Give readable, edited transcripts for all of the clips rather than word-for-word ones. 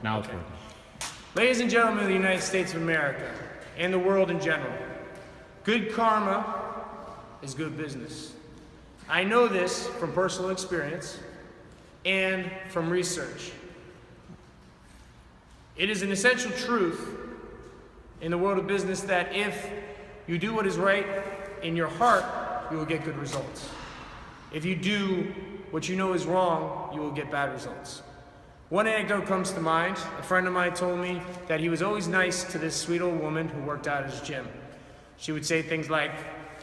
Now it's working. Ladies and gentlemen of the United States of America and the world in general, good karma is good business. I know this from personal experience and from research. It is an essential truth in the world of business that if you do what is right in your heart, you will get good results. If you do what you know is wrong, you will get bad results. One anecdote comes to mind. A friend of mine told me that he was always nice to this sweet old woman who worked out at his gym. She would say things like,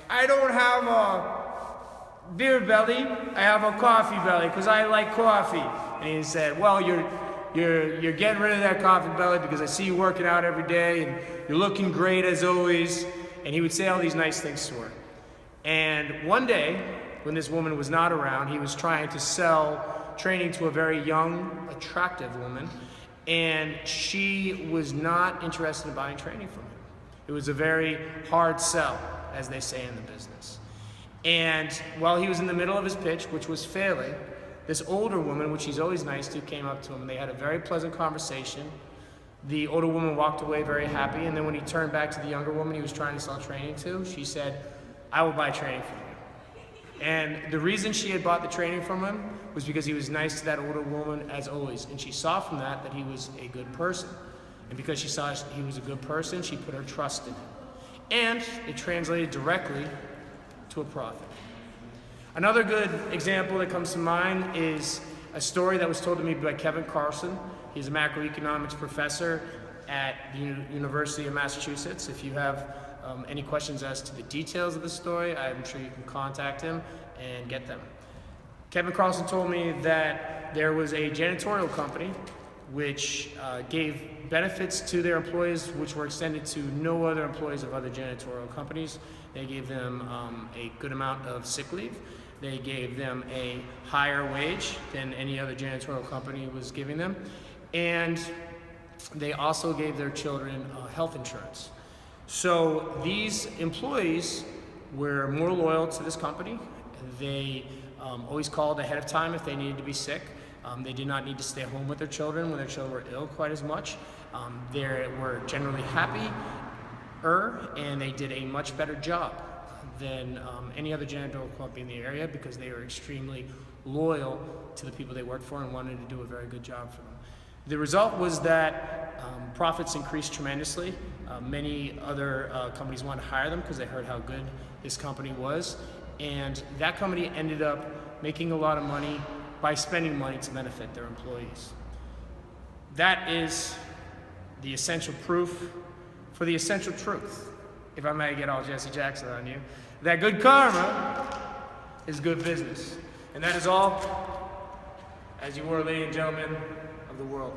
"I don't have a beer belly, I have a coffee belly because I like coffee." And he said, "Well, you're getting rid of that coffee belly because I see you working out every day and you're looking great as always." And he would say all these nice things to her. And one day, when this woman was not around, he was trying to sell training to a very young, attractive woman, and she was not interested in buying training from him. It was a very hard sell, as they say in the business. And while he was in the middle of his pitch, which was failing, this older woman, which he's always nice to, came up to him and they had a very pleasant conversation. The older woman walked away very happy, and then when he turned back to the younger woman he was trying to sell training to, she said, "I will buy training from you." And the reason she had bought the training from him was because he was nice to that older woman as always. And she saw from that he was a good person. And because she saw he was a good person, she put her trust in him. And it translated directly to a profit. Another good example that comes to mind is a story that was told to me by Kevin Carlson. He's a macroeconomics professor at the University of Massachusetts. If you have any questions as to the details of the story, I'm sure you can contact him and get them. Kevin Carlson told me that there was a janitorial company which gave benefits to their employees which were extended to no other employees of other janitorial companies. They gave them a good amount of sick leave. They gave them a higher wage than any other janitorial company was giving them. And they also gave their children health insurance. So these employees were more loyal to this company. They always called ahead of time if they needed to be sick. They did not need to stay home with their children when their children were ill quite as much. They were generally happier, and they did a much better job than any other janitorial company in the area because they were extremely loyal to the people they worked for and wanted to do a very good job for them. The result was that profits increased tremendously. Many other companies wanted to hire them because they heard how good this company was. And that company ended up making a lot of money by spending money to benefit their employees. That is the essential proof for the essential truth, if I may get all Jesse Jackson on you, that good karma is good business. And that is all, as you were, ladies and gentlemen of the world.